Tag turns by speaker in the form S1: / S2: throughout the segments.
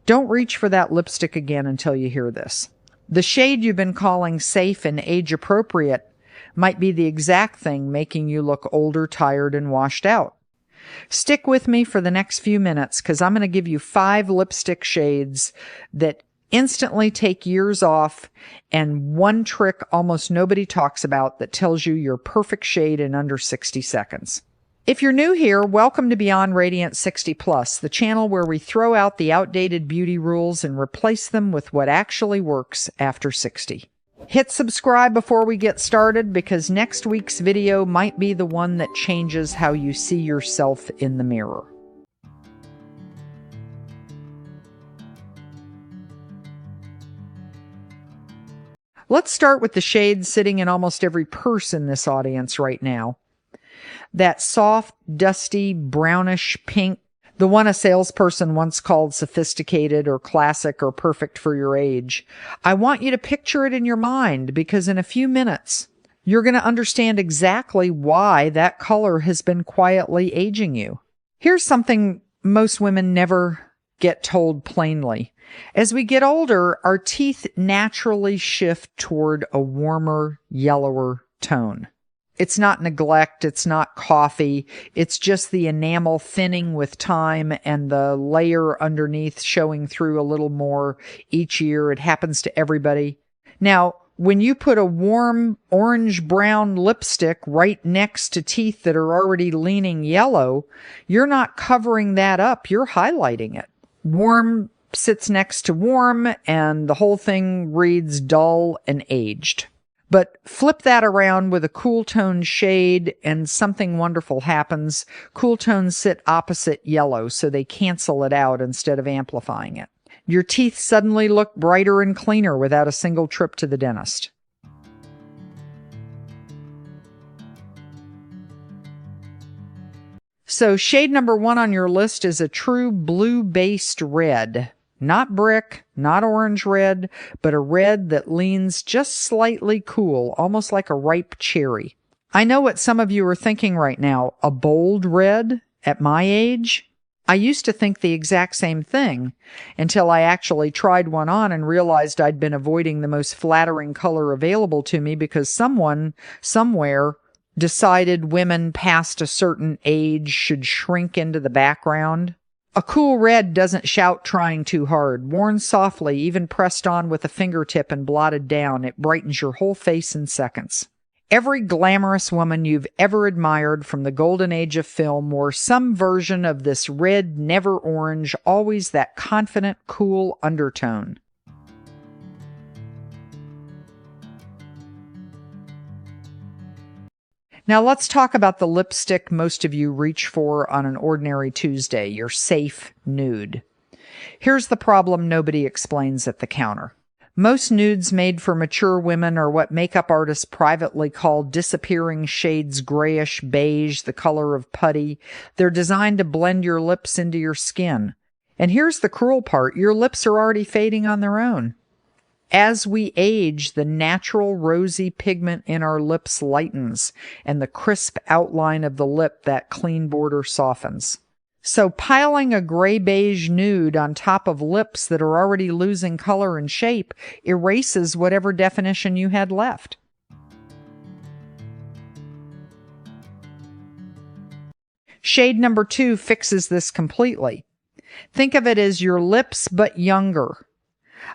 S1: Don't reach for that lipstick again until you hear this. The shade you've been calling safe and age-appropriate might be the exact thing making you look older, tired, and washed out. Stick with me for the next few minutes because I'm going to give you 5 lipstick shades that instantly take years off, and one trick almost nobody talks about that tells you your perfect shade in under 60 seconds. If you're new here, welcome to Beyond Radiant 60 Plus, the channel where we throw out the outdated beauty rules and replace them with what actually works after 60. Hit subscribe before we get started because next week's video might be the one that changes how you see yourself in the mirror. Let's start with the shade sitting in almost every purse in this audience right now. That soft, dusty, brownish pink, the one a salesperson once called sophisticated or classic or perfect for your age. I want you to picture it in your mind because in a few minutes, you're going to understand exactly why that color has been quietly aging you. Here's something most women never get told plainly. As we get older, our teeth naturally shift toward a warmer, yellower tone. It's not neglect, it's not coffee, it's just the enamel thinning with time and the layer underneath showing through a little more each year. It happens to everybody. Now, when you put a warm orange-brown lipstick right next to teeth that are already leaning yellow, you're not covering that up, you're highlighting it. Warm sits next to warm, and the whole thing reads dull and aged. But flip that around with a cool tone shade and something wonderful happens. Cool tones sit opposite yellow, so they cancel it out instead of amplifying it. Your teeth suddenly look brighter and cleaner without a single trip to the dentist. So shade number 1 on your list is a true blue-based red. Not brick, not orange red, but a red that leans just slightly cool, almost like a ripe cherry. I know what some of you are thinking right now. A bold red at my age? I used to think the exact same thing until I actually tried one on and realized I'd been avoiding the most flattering color available to me because someone, somewhere, decided women past a certain age should shrink into the background. A cool red doesn't shout trying too hard. Worn softly, even pressed on with a fingertip and blotted down, it brightens your whole face in seconds. Every glamorous woman you've ever admired from the golden age of film wore some version of this red, never orange, always that confident, cool undertone. Now let's talk about the lipstick most of you reach for on an ordinary Tuesday, your safe nude. Here's the problem nobody explains at the counter. Most nudes made for mature women are what makeup artists privately call disappearing shades grayish beige, the color of putty. They're designed to blend your lips into your skin. And here's the cruel part, your lips are already fading on their own. As we age, the natural rosy pigment in our lips lightens, and the crisp outline of the lip, that clean border, softens. So piling a gray-beige nude on top of lips that are already losing color and shape erases whatever definition you had left. Shade number 2 fixes this completely. Think of it as your lips but younger.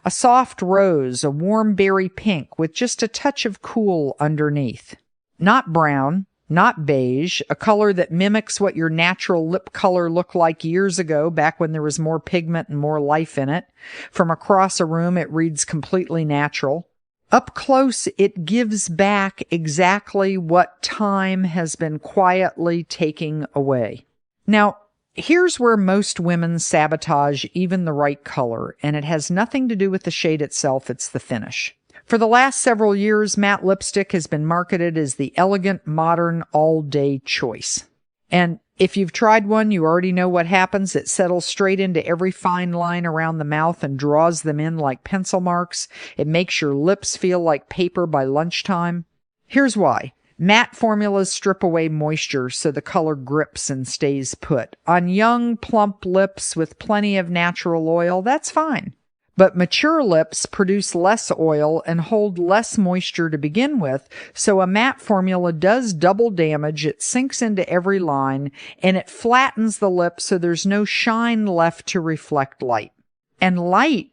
S1: A soft rose, a warm berry pink with just a touch of cool underneath. Not brown, not beige, a color that mimics what your natural lip color looked like years ago, back when there was more pigment and more life in it. From across a room, it reads completely natural. Up close, it gives back exactly what time has been quietly taking away. Now, here's where most women sabotage even the right color, and it has nothing to do with the shade itself, it's the finish. For the last several years, matte lipstick has been marketed as the elegant, modern, all-day choice. And if you've tried one, you already know what happens. It settles straight into every fine line around the mouth and draws them in like pencil marks. It makes your lips feel like paper by lunchtime. Here's why. Matte formulas strip away moisture so the color grips and stays put. On young, plump lips with plenty of natural oil, that's fine. But mature lips produce less oil and hold less moisture to begin with, so a matte formula does double damage. It sinks into every line, and it flattens the lip so there's no shine left to reflect light. And light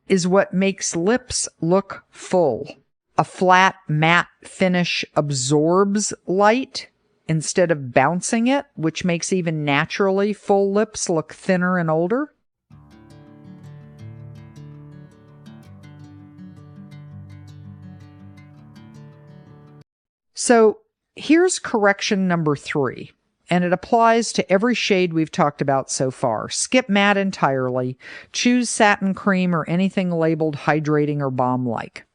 S1: is what makes lips look full. A flat, matte finish absorbs light instead of bouncing it, which makes even naturally full lips look thinner and older. So here's correction number 3, and it applies to every shade we've talked about so far. Skip matte entirely. Choose satin cream or anything labeled hydrating or balm-like.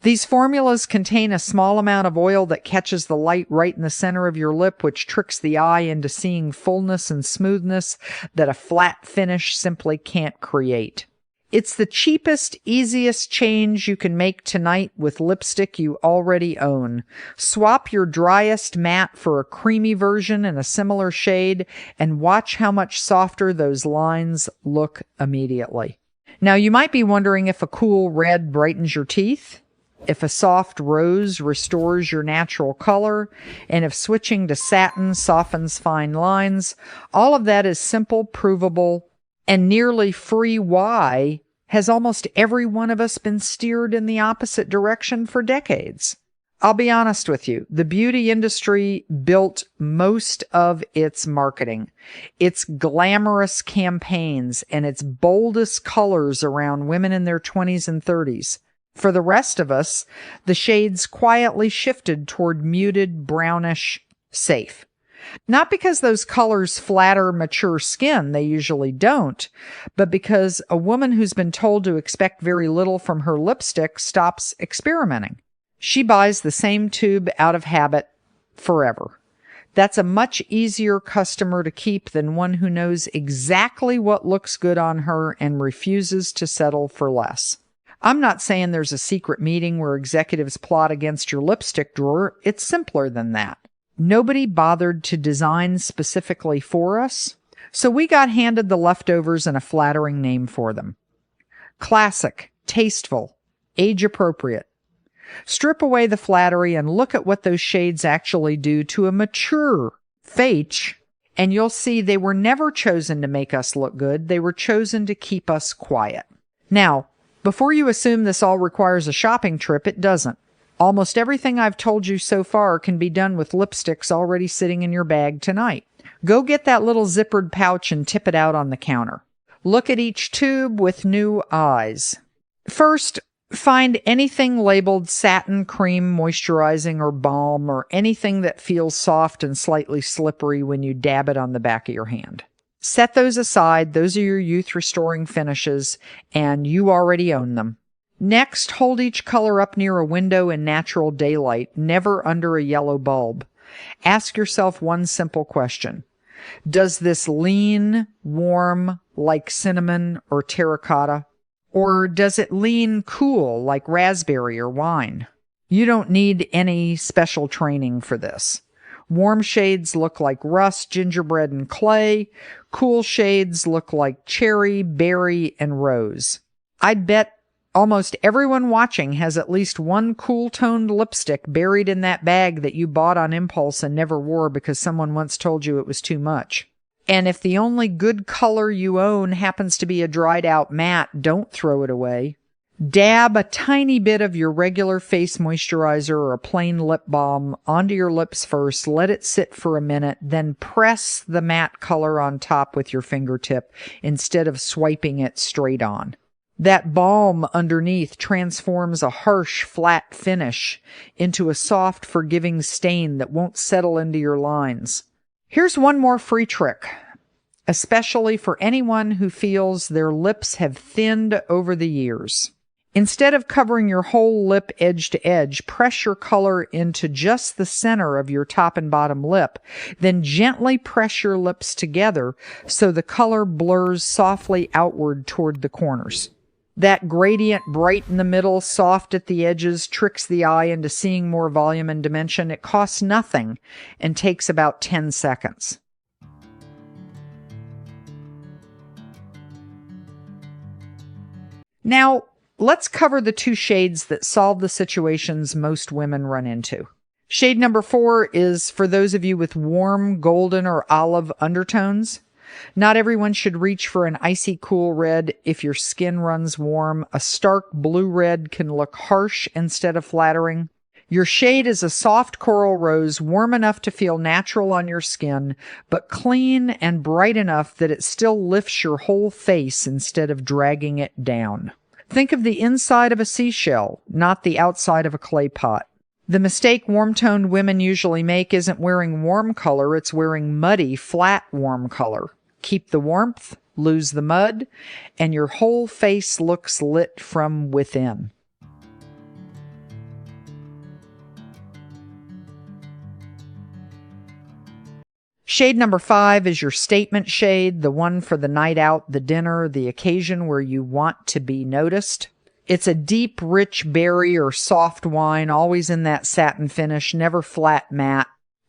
S1: These formulas contain a small amount of oil that catches the light right in the center of your lip, which tricks the eye into seeing fullness and smoothness that a flat finish simply can't create. It's the cheapest, easiest change you can make tonight with lipstick you already own. Swap your driest matte for a creamy version in a similar shade and watch how much softer those lines look immediately. Now, you might be wondering if a cool red brightens your teeth, if a soft rose restores your natural color, and if switching to satin softens fine lines. All of that is simple, provable, and nearly free. Why has almost every one of us been steered in the opposite direction for decades? I'll be honest with you. The beauty industry built most of its marketing, its glamorous campaigns, and its boldest colors around women in their 20s and 30s. For the rest of us, the shades quietly shifted toward muted, brownish, safe. Not because those colors flatter mature skin, they usually don't, but because a woman who's been told to expect very little from her lipstick stops experimenting. She buys the same tube out of habit forever. That's a much easier customer to keep than one who knows exactly what looks good on her and refuses to settle for less. I'm not saying there's a secret meeting where executives plot against your lipstick drawer. It's simpler than that. Nobody bothered to design specifically for us, so we got handed the leftovers and a flattering name for them. Classic, tasteful, age-appropriate. Strip away the flattery and look at what those shades actually do to a mature face, and you'll see they were never chosen to make us look good. They were chosen to keep us quiet. Now, before you assume this all requires a shopping trip, it doesn't. Almost everything I've told you so far can be done with lipsticks already sitting in your bag tonight. Go get that little zippered pouch and tip it out on the counter. Look at each tube with new eyes. First, find anything labeled satin, cream, moisturizing, or balm, or anything that feels soft and slightly slippery when you dab it on the back of your hand. Set those aside. Those are your youth-restoring finishes, and you already own them. Next, hold each color up near a window in natural daylight, never under a yellow bulb. Ask yourself one simple question. Does this lean, warm, like cinnamon or terracotta? Or does it lean cool, like raspberry or wine? You don't need any special training for this. Warm shades look like rust, gingerbread, and clay. Cool shades look like cherry, berry, and rose. I'd bet almost everyone watching has at least one cool-toned lipstick buried in that bag that you bought on impulse and never wore because someone once told you it was too much. And if the only good color you own happens to be a dried-out matte, don't throw it away. Dab a tiny bit of your regular face moisturizer or a plain lip balm onto your lips first, let it sit for a minute, then press the matte color on top with your fingertip instead of swiping it straight on. That balm underneath transforms a harsh, flat finish into a soft, forgiving stain that won't settle into your lines. Here's one more free trick, especially for anyone who feels their lips have thinned over the years. Instead of covering your whole lip edge to edge, press your color into just the center of your top and bottom lip, then gently press your lips together so the color blurs softly outward toward the corners. That gradient, bright in the middle, soft at the edges, tricks the eye into seeing more volume and dimension. It costs nothing and takes about 10 seconds. Now, let's cover the two shades that solve the situations most women run into. Shade number 4 is for those of you with warm, golden, or olive undertones. Not everyone should reach for an icy cool red if your skin runs warm. A stark blue red can look harsh instead of flattering. Your shade is a soft coral rose, warm enough to feel natural on your skin, but clean and bright enough that it still lifts your whole face instead of dragging it down. Think of the inside of a seashell, not the outside of a clay pot. The mistake warm-toned women usually make isn't wearing warm color, it's wearing muddy, flat warm color. Keep the warmth, lose the mud, and your whole face looks lit from within. Shade number 5 is your statement shade, the one for the night out, the dinner, the occasion where you want to be noticed. It's a deep, rich berry or soft wine, always in that satin finish, never flat matte.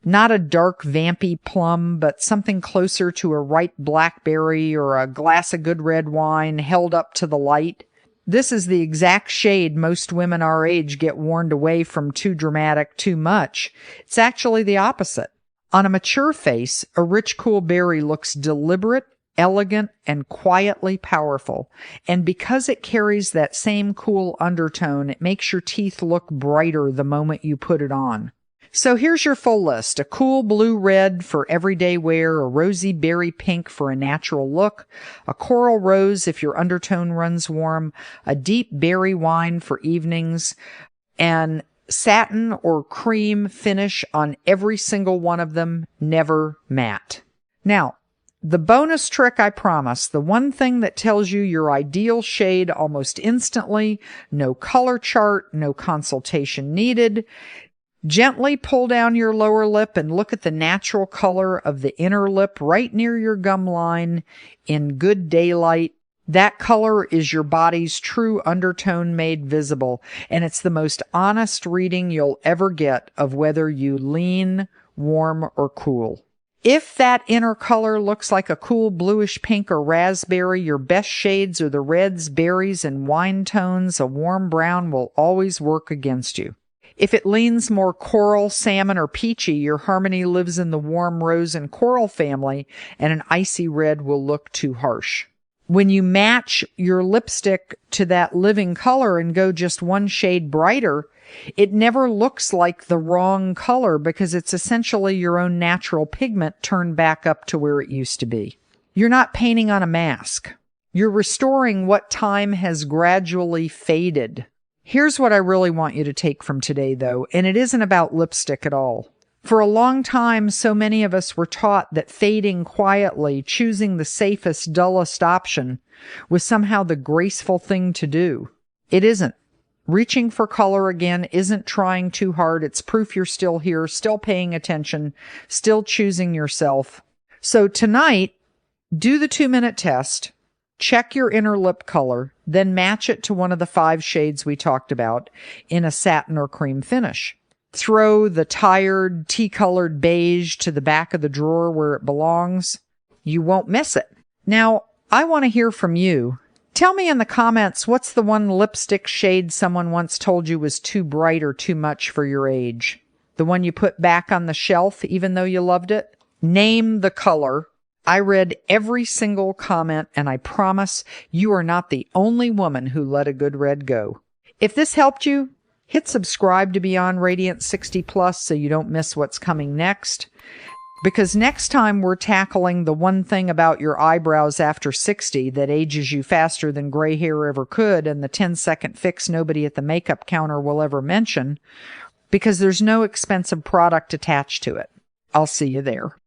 S1: Not a dark, vampy plum, but something closer to a ripe blackberry or a glass of good red wine held up to the light. This is the exact shade most women our age get warned away from too dramatic, too much. It's actually the opposite. On a mature face, a rich, cool berry looks deliberate, elegant, and quietly powerful. And because it carries that same cool undertone, it makes your teeth look brighter the moment you put it on. So here's your full list. A cool blue red for everyday wear, a rosy berry pink for a natural look, a coral rose if your undertone runs warm, a deep berry wine for evenings, and satin or cream finish on every single one of them, never matte. Now, the bonus trick, I promise, the one thing that tells you your ideal shade almost instantly, no color chart, no consultation needed. Gently pull down your lower lip and look at the natural color of the inner lip right near your gum line in good daylight. That color is your body's true undertone made visible, and it's the most honest reading you'll ever get of whether you lean, warm, or cool. If that inner color looks like a cool bluish pink or raspberry, your best shades are the reds, berries, and wine tones. A warm brown will always work against you. If it leans more coral, salmon, or peachy, your harmony lives in the warm rose and coral family, and an icy red will look too harsh. When you match your lipstick to that living color and go just one shade brighter, it never looks like the wrong color because it's essentially your own natural pigment turned back up to where it used to be. You're not painting on a mask. You're restoring what time has gradually faded. Here's what I really want you to take from today, though, and it isn't about lipstick at all. For a long time, so many of us were taught that fading quietly, choosing the safest, dullest option, was somehow the graceful thing to do. It isn't. Reaching for color again isn't trying too hard. It's proof you're still here, still paying attention, still choosing yourself. So tonight, do the 2-minute test. Check your inner lip color, then match it to one of the 5 shades we talked about in a satin or cream finish. Throw the tired, tea-colored beige to the back of the drawer where it belongs. You won't miss it. Now, I want to hear from you. Tell me in the comments what's the one lipstick shade someone once told you was too bright or too much for your age. The one you put back on the shelf even though you loved it? Name the color. I read every single comment, and I promise you are not the only woman who let a good red go. If this helped you, hit subscribe to Beyond Radiant 60 Plus so you don't miss what's coming next. Because next time we're tackling the one thing about your eyebrows after 60 that ages you faster than gray hair ever could, and the 10-second fix nobody at the makeup counter will ever mention, because there's no expensive product attached to it. I'll see you there.